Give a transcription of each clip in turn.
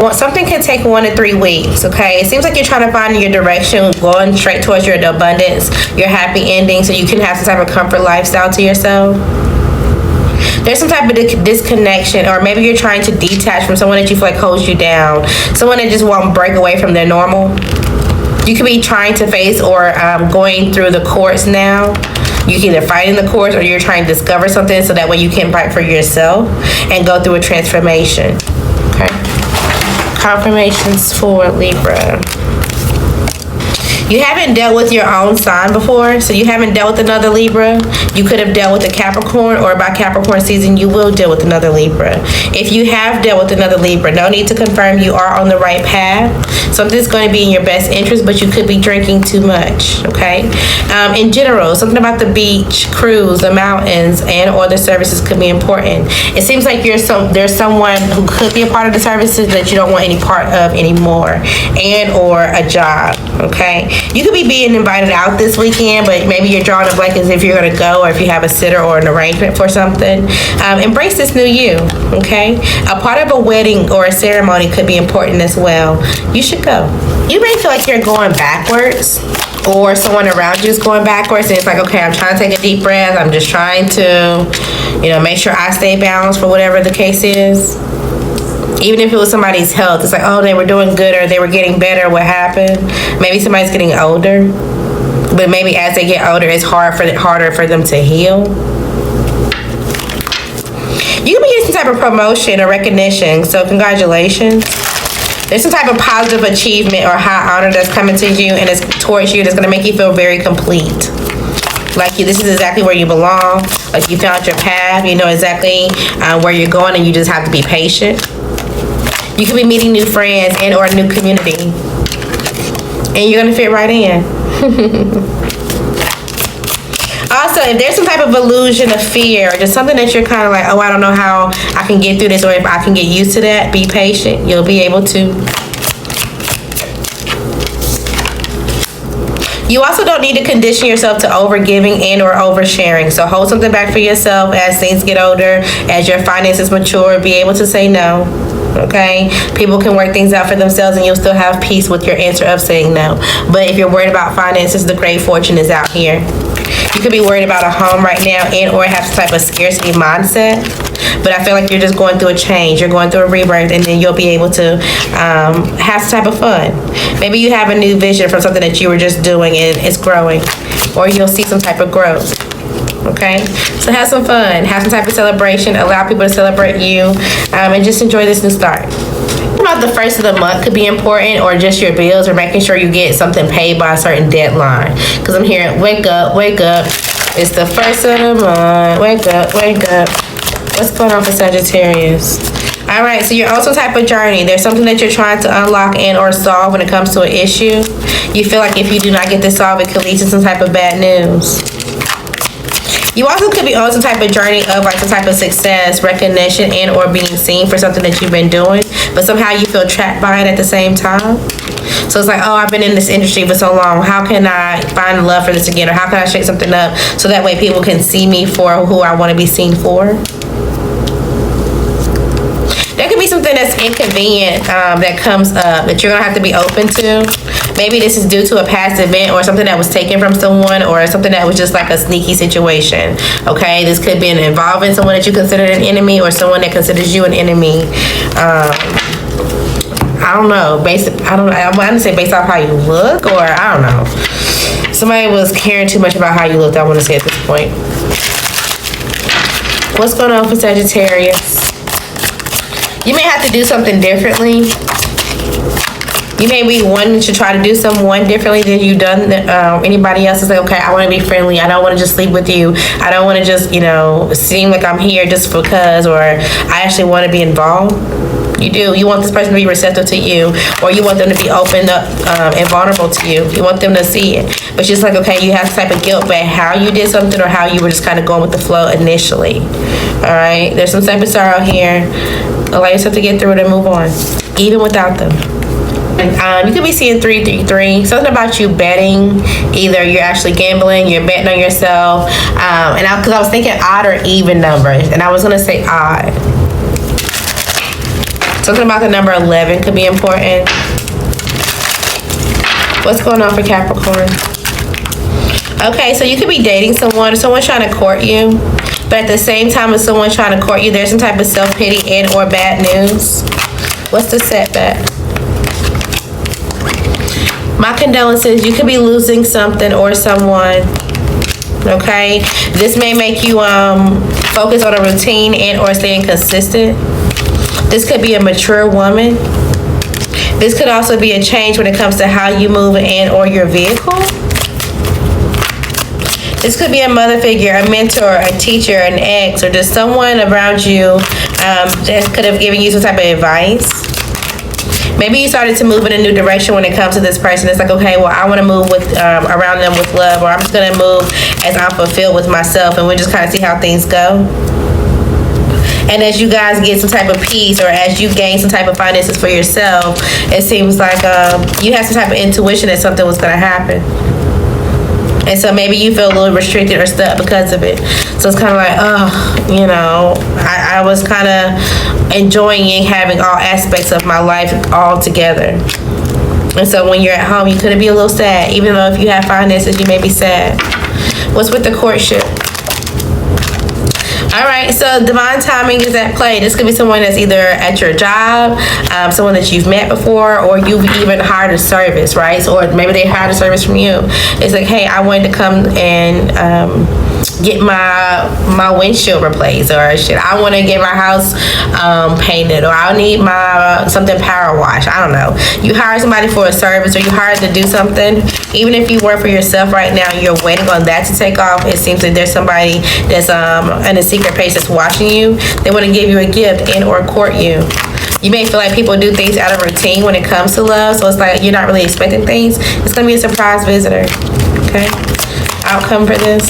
Well, something can take 1 to 3 weeks, okay? It seems like you're trying to find your direction, going straight towards your abundance, your happy ending, so you can have some type of comfort lifestyle to yourself. There's some type of disconnection, or maybe you're trying to detach from someone that you feel like holds you down, someone that just won't break away from their normal. You could be trying to face or going through the courts now. You can either fight in the courts or you're trying to discover something so that way you can fight for yourself and go through a transformation. Okay. Confirmations for Libra. You haven't dealt with your own sign before, so you haven't dealt with another Libra. You could have dealt with a Capricorn, or by Capricorn season, you will deal with another Libra. If you have dealt with another Libra, no need to confirm you are on the right path. Something's going to be in your best interest, but you could be drinking too much, okay? In general, something about the beach, cruise, the mountains, and or the services could be important. It seems like there's someone who could be a part of the services that you don't want any part of anymore, and or a job, okay? You could be being invited out this weekend, but maybe you're drawing a blank as if you're going to go, or if you have a sitter or an arrangement for something. Embrace this new you, okay? A part of a wedding or a ceremony could be important as well. You should go. You may feel like you're going backwards, or someone around you is going backwards, and it's like, okay, I'm trying to take a deep breath. I'm just trying to, make sure I stay balanced for whatever the case is. Even if it was somebody's health, it's like, oh, they were doing good or they were getting better. What happened? Maybe somebody's getting older, but maybe as they get older, it's harder for them to heal. You can be getting some type of promotion or recognition, so congratulations. There's some type of positive achievement or high honor that's coming to you and it's towards you that's going to make you feel very complete. Like this is exactly where you belong. Like you found your path. You know exactly where you're going, and you just have to be patient. You could be meeting new friends and or a new community, and you're gonna fit right in. Also, if there's some type of illusion of fear, or just something that you're kind of like, oh, I don't know how I can get through this, or if I can get used to that, be patient. You'll be able to. You also don't need to condition yourself to overgiving and or oversharing. So hold something back for yourself as things get older, as your finances mature. Be able to say no. Okay, people can work things out for themselves, and you'll still have peace with your answer of saying no. But if you're worried about finances, the great fortune is out here. You could be worried about a home right now and or have some type of scarcity mindset. But I feel like you're just going through a change. You're going through a rebirth, and then you'll be able to have some type of fun. Maybe you have a new vision from something that you were just doing and it's growing, or you'll see some type of growth. Okay, so have some fun, have some type of celebration, allow people to celebrate you, and just enjoy this new start. About the first of the month could be important, or just your bills, or making sure you get something paid by a certain deadline. Because I'm hearing, wake up, it's the first of the month, wake up. What's going on for Sagittarius? All right, so you're on some type of journey. There's something that you're trying to unlock and or solve when it comes to an issue. You feel like if you do not get this solved, it could lead to some type of bad news. You also could be on some type of journey of like some type of success, recognition, and or being seen for something that you've been doing, but somehow you feel trapped by it at the same time. So it's like, oh, I've been in this industry for so long. How can I find love for this again? Or how can I shake something up so that way people can see me for who I want to be seen for? There could be something that's inconvenient that comes up that you're going to have to be open to. Maybe this is due to a past event or something that was taken from someone, or something that was just like a sneaky situation. Okay, this could be involving someone that you considered an enemy, or someone that considers you an enemy. I don't know. I want to say based off how you look, or I don't know. Somebody was caring too much about how you looked, I want to say at this point. What's going on for Sagittarius? You may have to do something differently. You may be wanting to try to do someone differently than you've done anybody else. It's like, okay, I want to be friendly. I don't want to just sleep with you. I don't want to just, seem like I'm here just because, or I actually want to be involved. You do. You want this person to be receptive to you, or you want them to be open up and vulnerable to you. You want them to see it. But just like, okay, you have some type of guilt about how you did something, or how you were just kind of going with the flow initially. All right? There's some type of sorrow here. Allow yourself to get through it and move on, even without them. You could be seeing 333. Something about you betting. Either you're actually gambling, you're betting on yourself. Because I was thinking odd or even numbers, and I was going to say odd. Something about the number 11 could be important. What's going on for Capricorn? Okay, so you could be dating someone trying to court you, but at the same time as someone trying to court you, there's some type of self-pity and or bad news. What's the setback? My condolences. You could be losing something or someone. Okay, this may make you focus on a routine and or staying consistent. This could be a mature woman. This could also be a change when it comes to how you move and or your vehicle. This could be a mother figure, a mentor, a teacher, an ex, or just someone around you that could have given you some type of advice. Maybe you started to move in a new direction when it comes to this person. It's like, okay, well, I want to move with around them with love, or I'm just going to move as I'm fulfilled with myself, and we'll just kind of see how things go. And as you guys get some type of peace, or as you gain some type of finances for yourself, it seems like you have some type of intuition that something was going to happen. And so maybe you feel a little restricted or stuck because of it. So it's kind of like, oh, you know, I was kind of enjoying having all aspects of my life all together. And so when you're at home, you could be a little sad. Even though if you have finances, you may be sad. What's with the courtship? All right, so divine timing is at play. This could be someone that's either at your job, someone that you've met before, or you've even hired a service, right? So, or maybe they hired a service from you. It's like, hey, I wanted to come and get my windshield replaced, or shit, I want to get my house painted, or I need my something power washed. I don't know. You hire somebody for a service, or you hired to do something. Even if you work for yourself right now, you're waiting on that to take off. It seems that there's somebody that's in a secret place that's watching you. They want to give you a gift and or court you. You may feel like people do things out of routine when it comes to love, so it's like you're not really expecting things. It's gonna be a surprise visitor. Okay, outcome for this.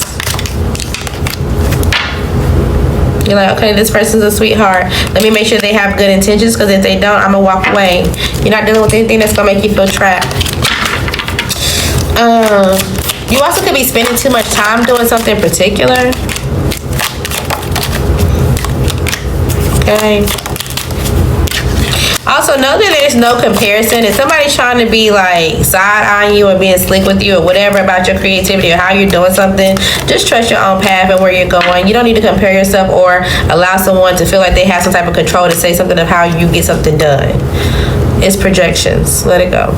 You're like, okay, this person's a sweetheart. Let me make sure they have good intentions, because if they don't, I'm gonna walk away. You're not dealing with anything that's gonna make you feel trapped. You also could be spending too much time doing something particular. Okay. Also, know that there's no comparison. If somebody's trying to be like side-eyeing you or being slick with you or whatever about your creativity or how you're doing something, just trust your own path and where you're going. You don't need to compare yourself or allow someone to feel like they have some type of control to say something of how you get something done. It's projections. Let it go.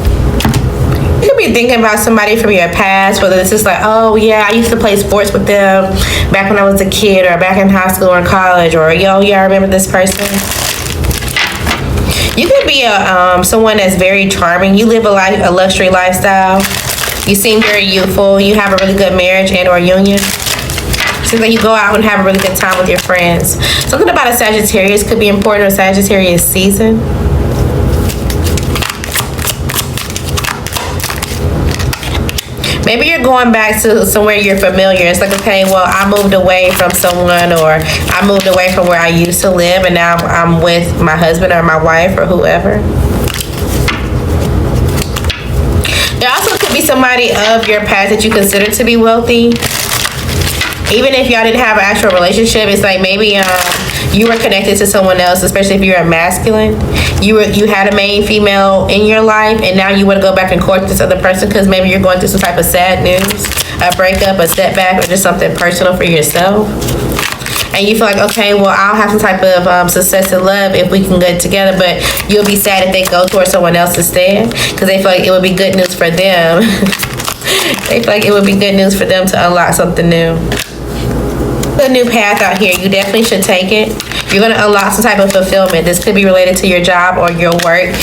You could be thinking about somebody from your past, whether it's just like, oh yeah, I used to play sports with them back when I was a kid, or back in high school or in college, or yo, yeah, I remember this person. You could be someone that's very charming. You live a luxury lifestyle. You seem very youthful. You have a really good marriage and or union. Seems like you go out and have a really good time with your friends. Something about a Sagittarius could be important, or Sagittarius season. Maybe you're going back to somewhere you're familiar. It's like, okay, well, I moved away from someone, or I moved away from where I used to live, and now I'm with my husband or my wife or whoever. There also could be somebody of your past that you consider to be wealthy. Even if y'all didn't have an actual relationship, it's like maybe you were connected to someone else, especially if you're a masculine. You had a main female in your life, and now you want to go back and court this other person because maybe you're going through some type of sad news, a breakup, a setback, or just something personal for yourself. And you feel like, okay, well, I'll have some type of success in love if we can get together, but you'll be sad if they go towards someone else instead, because they feel like it would be good news for them. They feel like it would be good news for them to unlock something new. A new path out here. You definitely should take it. You're going to unlock some type of fulfillment. This could be related to your job or your work.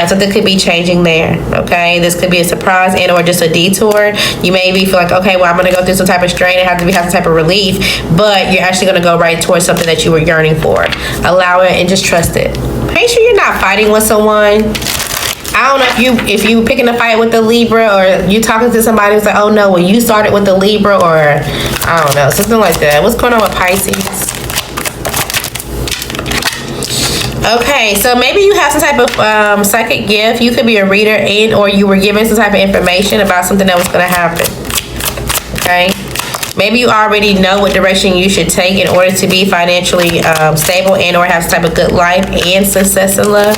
Something could be changing there. Okay, this could be a surprise and or just a detour. You maybe feel like, okay, well, I'm going to go through some type of strain and have some type of relief, but you're actually going to go right towards something that you were yearning for. Allow it and just trust it. Make sure you're not fighting with someone. I don't know if you picking a fight with the Libra, or you talking to somebody who's like, oh no, well, you started with the Libra, or I don't know, something like that. What's going on with Pisces? Okay, so maybe you have some type of psychic gift. You could be a reader, and or you were given some type of information about something that was going to happen. Okay, maybe you already know what direction you should take in order to be financially stable and or have some type of good life and success in love.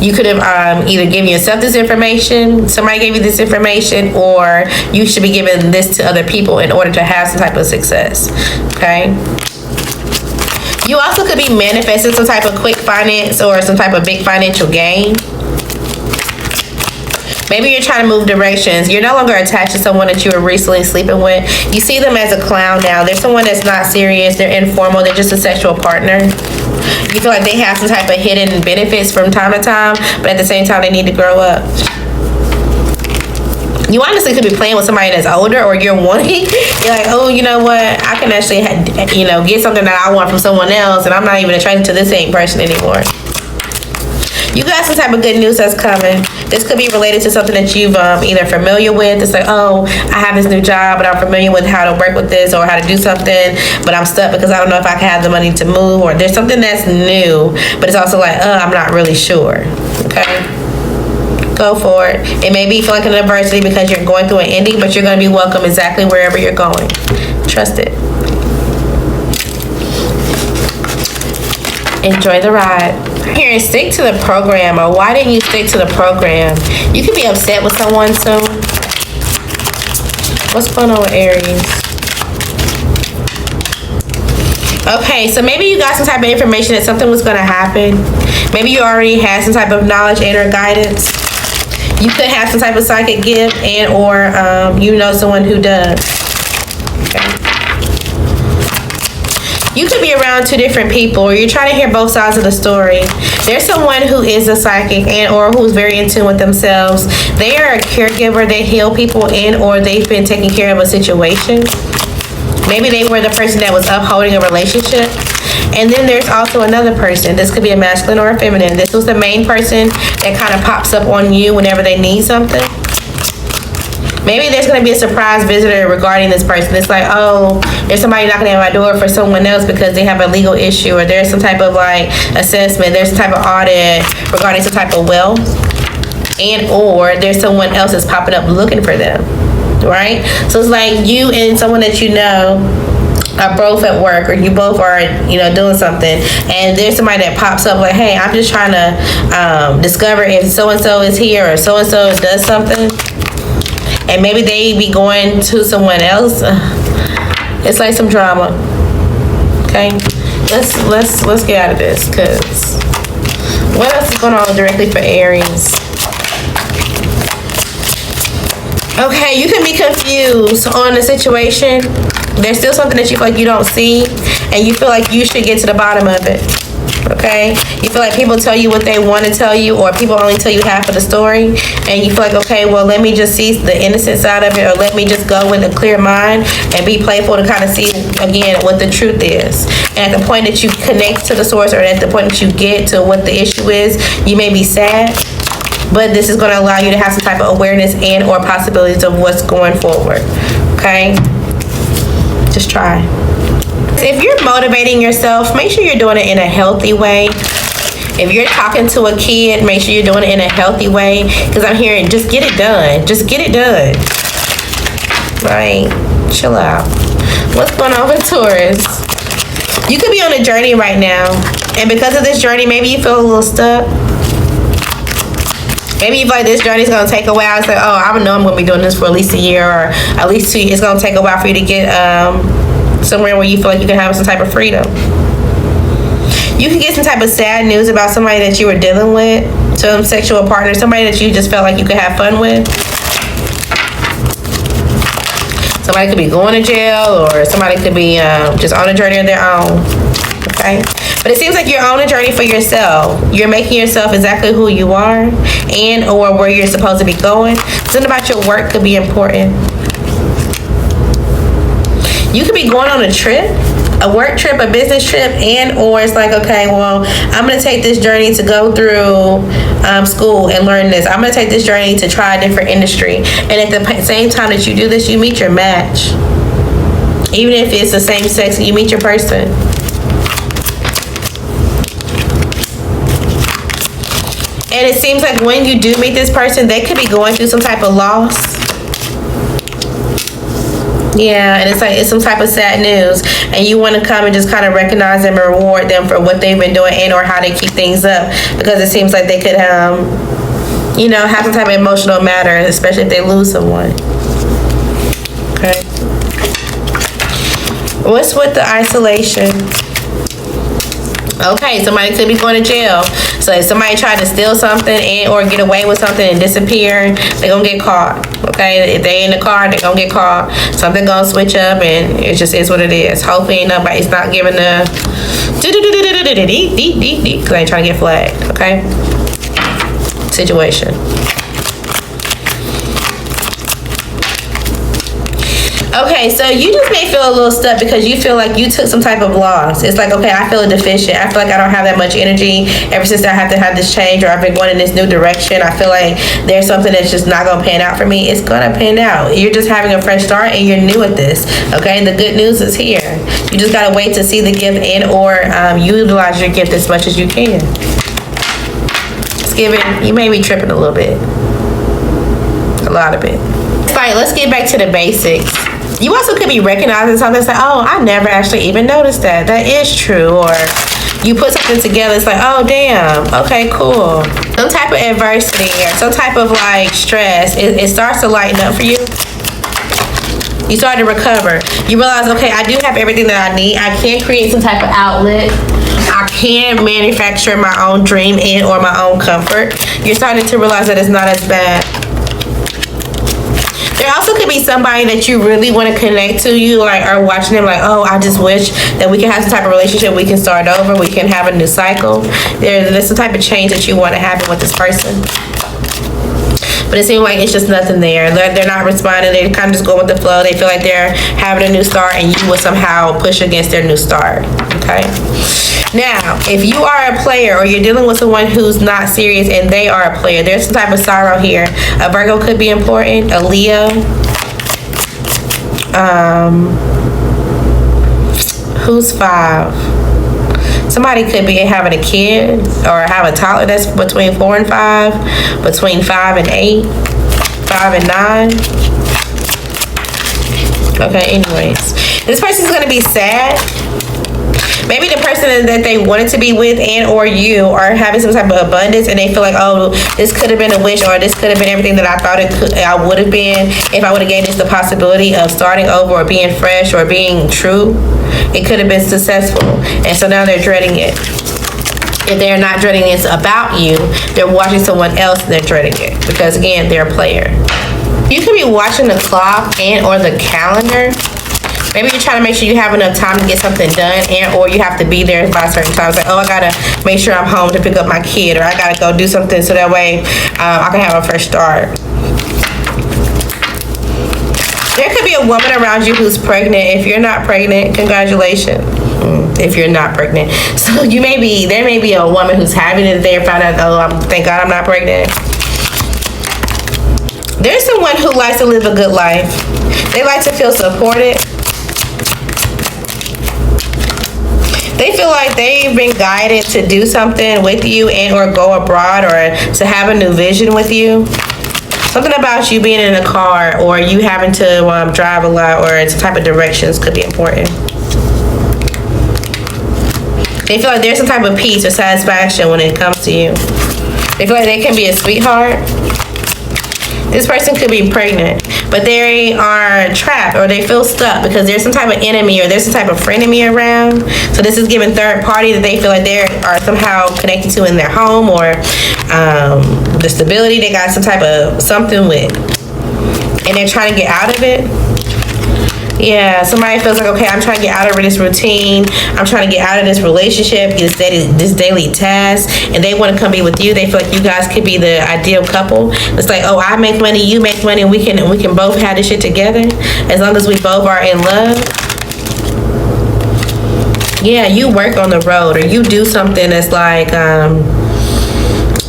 You could have either given yourself this information, somebody gave you this information, or you should be giving this to other people in order to have some type of success, okay? You also could be manifesting some type of quick finance or some type of big financial gain. Maybe you're trying to move directions. You're no longer attached to someone that you were recently sleeping with. You see them as a clown now. They're someone that's not serious. They're informal. They're just a sexual partner. You feel like they have some type of hidden benefits from time to time, but at the same time, they need to grow up. You honestly could be playing with somebody that's older, or you're wanting. You're like, oh, you know what? I can actually, get something that I want from someone else, and I'm not even attracted to this same person anymore. You got some type of good news that's coming. This could be related to something that you've either familiar with. It's like, oh, I have this new job, but I'm familiar with how to work with this or how to do something, but I'm stuck because I don't know if I can have the money to move, or there's something that's new, but it's also like, I'm not really sure, okay? Go for it. It may be feel like an adversity because you're going through an ending, but you're going to be welcome exactly wherever you're going. Trust it. Enjoy the ride. Here, and stick to the program. Or why didn't you stick to the program? You could be upset with someone soon. What's going on with Aries? Okay, so maybe you got some type of information that something was going to happen. Maybe you already had some type of knowledge and or guidance. You could have some type of psychic gift and or you know someone who does. Okay. You could be around two different people, or you're trying to hear both sides of the story. There's someone who is a psychic and or who's very in tune with themselves. They are a caregiver. They heal people and or they've been taking care of a situation. Maybe they were the person that was upholding a relationship. And then there's also another person. This could be a masculine or a feminine. This was the main person that kind of pops up on you whenever they need something. Maybe there's going to be a surprise visitor regarding this person. It's like, oh, there's somebody knocking at my door for someone else because they have a legal issue, or there's some type of like assessment, there's some type of audit regarding some type of wealth, and or there's someone else that's popping up looking for them, right? So it's like you and someone that you know are both at work, or you both are, doing something, and there's somebody that pops up like, hey, I'm just trying to discover if so-and-so is here or so-and-so does something. And maybe they be going to someone else. It's like some drama. Okay, let's get out of this, because what else is going on directly for Aries? Okay, you can be confused on the situation. There's still something that you feel like you don't see, and you feel like you should get to the bottom of it. Okay, you feel like people tell you what they want to tell you, or people only tell you half of the story, and you feel like, okay, well, let me just see the innocent side of it, or let me just go with a clear mind and be playful to kind of see again what the truth is. And at the point that you connect to the source, or at the point that you get to what the issue is, you may be sad, but this is going to allow you to have some type of awareness and or possibilities of what's going forward. Okay, just try. If you're motivating yourself, make sure you're doing it in a healthy way. If you're talking to a kid, make sure you're doing it in a healthy way, because I'm hearing just get it done. Just get it done. Right? Chill out. What's going on with Taurus? You could be on a journey right now, and because of this journey, maybe you feel a little stuck. Maybe you feel like this journey is going to take a while. It's like, oh, I know I'm going to be doing this for at least a year, or at least 2 years. It's going to take a while for you to get somewhere where you feel like you can have some type of freedom. You can get some type of sad news about somebody that you were dealing with, some sexual partner, somebody that you just felt like you could have fun with. Somebody could be going to jail, or somebody could be just on a journey of their own. Okay? But it seems like you're on a journey for yourself. You're making yourself exactly who you are, and or where you're supposed to be going. Something about your work could be important. You could be going on a trip, a work trip, a business trip, and or it's like, okay, well, I'm going to take this journey to go through school and learn this. I'm going to take this journey to try a different industry. And at the same time that you do this, you meet your match. Even if it's the same sex, you meet your person. And it seems like when you do meet this person, they could be going through some type of loss. Yeah, and it's like it's some type of sad news, and you want to come and just kind of recognize them and reward them for what they've been doing and or how they keep things up, because it seems like they could you know, have some type of emotional matter, especially if they lose someone. Okay. What's with the isolation? Okay, somebody could be going to jail. So if somebody tried to steal something and or get away with something and disappear, they're gonna get caught. Okay, if they in the car, they're gonna get caught. Something gonna switch up, and it just is what it is. Hopefully nobody's not giving the because they ain't trying to get flagged. Okay, situation. Okay, so you just may feel a little stuck because you feel like you took some type of loss. It's like, okay, I feel deficient. I feel like I don't have that much energy ever since I have to have this change, or I've been going in this new direction. I feel like there's something that's just not going to pan out for me. It's going to pan out. You're just having a fresh start and you're new at this. Okay, the good news is here. You just got to wait to see the gift and or utilize your gift as much as you can. It's giving, you may be tripping a little bit. A lot of it. Fine, let's get back to the basics. You also could be recognizing something. It's like, oh, I never actually even noticed that. That is true. Or you put something together. It's like, oh, damn. Okay, cool. Some type of adversity or some type of like stress. It starts to lighten up for you. You start to recover. You realize, okay, I do have everything that I need. I can create some type of outlet. I can manufacture my own dream and or my own comfort. You're starting to realize that it's not as bad. There also could be somebody that you really want to connect to, you like are watching them like, oh, I just wish that we can have some type of relationship, we can start over, we can have a new cycle. There's some type of change that you want to happen with this person. But it seems like it's just nothing there. They're not responding. They kind of just go with the flow. They feel like they're having a new start and you will somehow push against their new start. Okay? Now, if you are a player or you're dealing with someone who's not serious and they are a player, there's some type of sorrow here. A Virgo could be important. A Leo. Who's 5? Somebody could be having a kid or have a toddler that's between 4 and 5, between 5 and 8, 5 and 9. Okay, anyways. This person's going to be sad. Maybe the person that they wanted to be with and or you are having some type of abundance and they feel like, oh, this could have been a wish or this could have been everything that I thought I would have been if I would have gave this the possibility of starting over or being fresh or being true. It could have been successful. And so now they're dreading it. If they're not dreading this about you, they're watching someone else and they're dreading it. Because again, they're a player. You could be watching the clock and or the calendar. Maybe you're trying to make sure you have enough time to get something done and or you have to be there by certain times. Like, oh, I gotta make sure I'm home to pick up my kid, or I gotta go do something so that way I can have a fresh start. There could be a woman around you who's pregnant. If you're not pregnant, congratulations. If you're not pregnant. So there may be a woman who's having it there, found out, oh, thank God I'm not pregnant. There's someone who likes to live a good life. They like to feel supported. They feel like they've been guided to do something with you and or go abroad or to have a new vision with you. Something about you being in a car or you having to drive a lot or some type of directions could be important. They feel like there's some type of peace or satisfaction when it comes to you. They feel like they can be a sweetheart. This person could be pregnant, but they are trapped or they feel stuck because there's some type of enemy or there's some type of frenemy around. So this is giving third party that they feel like they are somehow connected to in their home or the stability they got some type of something with. And they're trying to get out of it. Yeah, somebody feels like, okay, I'm trying to get out of this routine. I'm trying to get out of this relationship, this daily task, and they want to come be with you. They feel like you guys could be the ideal couple. It's like, oh, I make money, you make money, and we can both have this shit together as long as we both are in love. Yeah, you work on the road or you do something that's like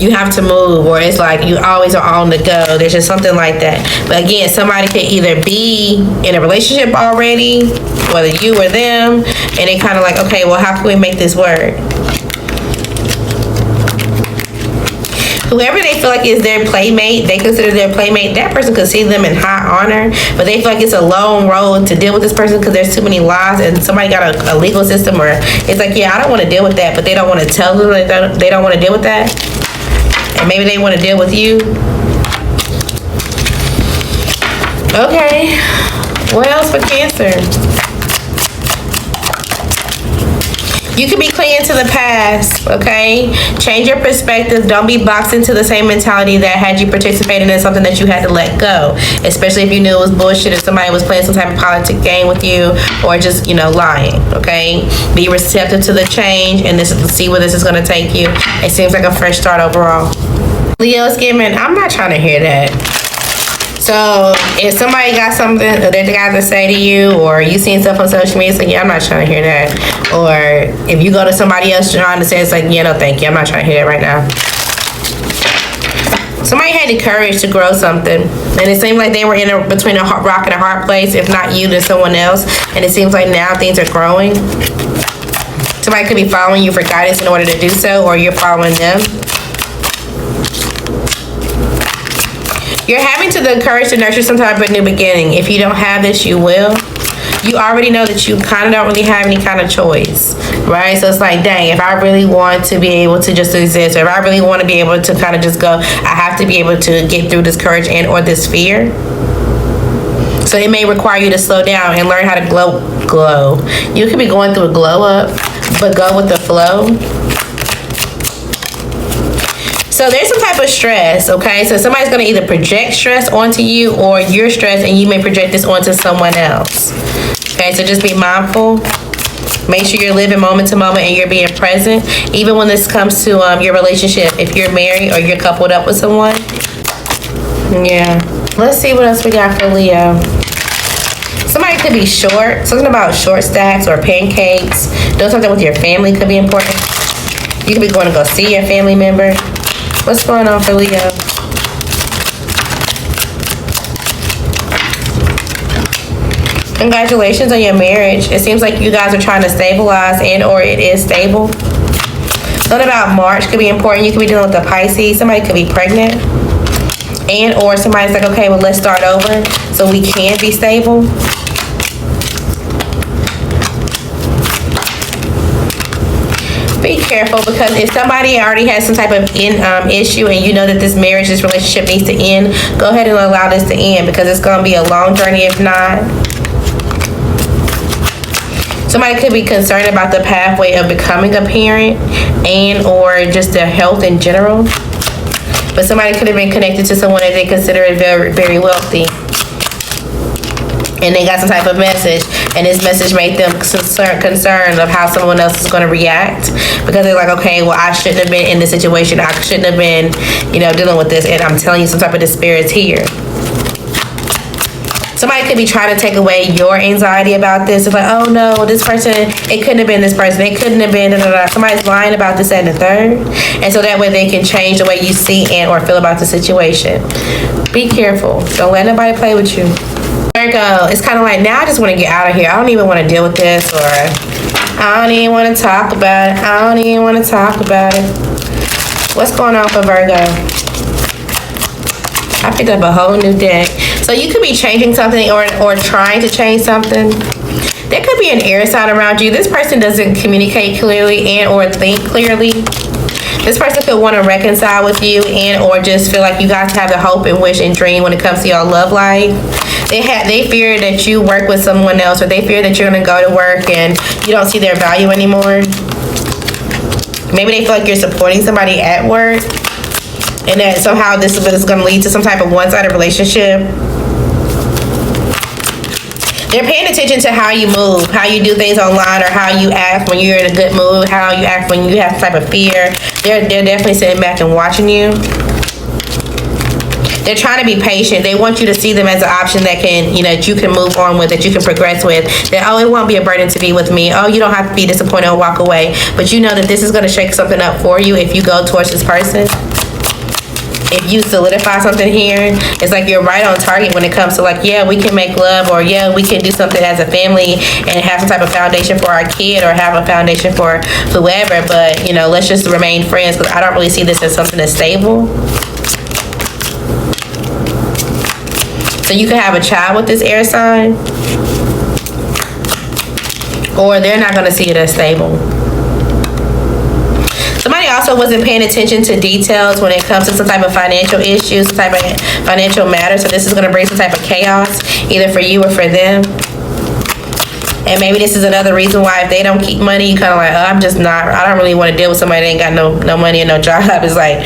you have to move, or it's like you always are on the go. There's just something like that. But again, somebody could either be in a relationship already, whether you or them, and they kind of like, okay, well, how can we make this work? Whoever they feel like is their playmate, they consider their playmate, that person could see them in high honor, but they feel like it's a long road to deal with this person because there's too many laws and somebody got a legal system, or it's like, yeah, I don't want to deal with that, but they don't want to tell them that they don't want to deal with that. And maybe they want to deal with you. Okay. What else for Cancer? You can be clinging to the past, okay? Change your perspective. Don't be boxed into the same mentality that had you participating in something that you had to let go. Especially if you knew it was bullshit, if somebody was playing some type of politic game with you, or just, lying, okay? Be receptive to the change, and see where this is going to take you. It seems like a fresh start overall. Leo Skimmin, I'm not trying to hear that. So if somebody got something that they got to say to you, or you seen stuff on social media, it's like, yeah, I'm not trying to hear that. Or if you go to somebody else trying to say, it's like, yeah, no, thank you, I'm not trying to hear that right now. Somebody had the courage to grow something, and it seemed like they were between a rock and a hard place. If not you, then someone else. And it seems like now things are growing. Somebody could be following you for guidance in order to do so, or you're following them. You're having the courage to nurture some type of new beginning. If you don't have this, you will. You already know that you kind of don't really have any kind of choice, right? So it's like, dang, if I really want to be able to just exist, or if I really want to be able to kind of just go, I have to be able to get through this courage and or this fear. So it may require you to slow down and learn how to glow. You could be going through a glow up, but go with the flow. So there's some type of stress, okay? So somebody's going to either project stress onto you, or you're stressed and you may project this onto someone else. Okay, so just be mindful. Make sure you're living moment to moment and you're being present. Even when this comes to your relationship, if you're married or you're coupled up with someone. Yeah. Let's see what else we got for Leo. Somebody could be short. Something about short stacks or pancakes. Doing something with your family could be important. You could be going to go see your family member. What's going on for Leo? Congratulations on your marriage. It seems like you guys are trying to stabilize, and or it is stable. Something about March could be important. You could be dealing with a Pisces. Somebody could be pregnant. And or somebody's like, okay, well, let's start over so we can be stable. Be careful, because if somebody already has some type of issue and you know that this marriage, this relationship needs to end, go ahead and allow this to end, because it's going to be a long journey if not. Somebody could be concerned about the pathway of becoming a parent and or just their health in general. But somebody could have been connected to someone that they consider very, very wealthy. And they got some type of message, and this message made them concerned of how someone else is going to react, because they're like, okay, well, I shouldn't have been in this situation. I shouldn't have been, dealing with this, and I'm telling you, some type of despair is here. Somebody could be trying to take away your anxiety about this. It's like, oh no, this person, it couldn't have been this person. It couldn't have been, somebody's lying about this, that, and the third. And so that way they can change the way you see and or feel about the situation. Be careful. Don't let nobody play with you. Virgo, it's kind of like, now I just want to get out of here. I don't even want to deal with this, or I don't even want to talk about it. I don't even want to talk about it. What's going on for Virgo? I picked up a whole new deck. So you could be changing something or trying to change something. There could be an air sign around you. This person doesn't communicate clearly and or think clearly. This person could want to reconcile with you and or just feel like you guys have the hope and wish and dream when it comes to your love life. They fear that you work with someone else, or they fear that you're going to go to work and you don't see their value anymore. Maybe they feel like you're supporting somebody at work, and that somehow this is going to lead to some type of one-sided relationship. They're paying attention to how you move, how you do things online, or how you act when you're in a good mood, how you act when you have some type of fear. They're definitely sitting back and watching you. They're trying to be patient. They want you to see them as an option that can, that you can move on with, that you can progress with. That, oh, it won't be a burden to be with me. Oh, you don't have to be disappointed or walk away. But you know that this is going to shake something up for you if you go towards this person. if you solidify something here, it's like you're right on target when it comes to like, yeah, we can make love, or yeah, we can do something as a family and have some type of foundation for our kid, or have a foundation for whoever. But you know, let's just remain friends, because I don't really see this as something that's stable. So you could have a child with this air sign, or they're not going to see it as stable. Somebody also wasn't paying attention to details when it comes to some type of financial issues, some type of financial matter. So this is going to bring some type of chaos, either for you or for them. And maybe this is another reason why if they don't keep money, you kind of like, oh, I don't really want to deal with somebody that ain't got no money and no job. It's like,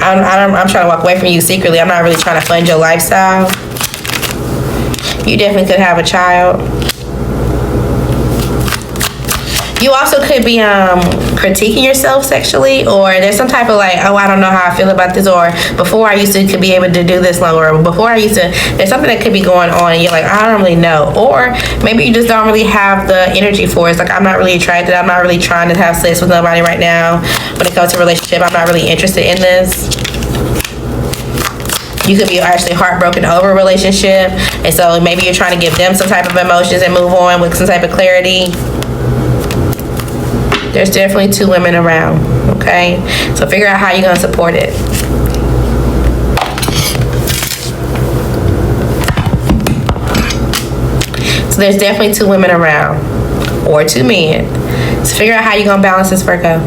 I'm trying to walk away from you secretly. I'm not really trying to fund your lifestyle. You definitely could have a child. You also could be critiquing yourself sexually, or there's some type of like, oh, I don't know how I feel about this, or before I used to could be able to do this longer, or before I used to, there's something that could be going on and you're like, I don't really know. Or maybe you just don't really have the energy for it. It's like, I'm not really attracted, I'm not really trying to have sex with nobody right now. When it comes to a relationship, I'm not really interested in this. You could be actually heartbroken over a relationship, and so maybe you're trying to give them some type of emotions and move on with some type of clarity. There's definitely two women around, okay? So figure out how you're going to support it. So there's definitely two women around, or two men. So figure out how you're going to balance this, Virgo.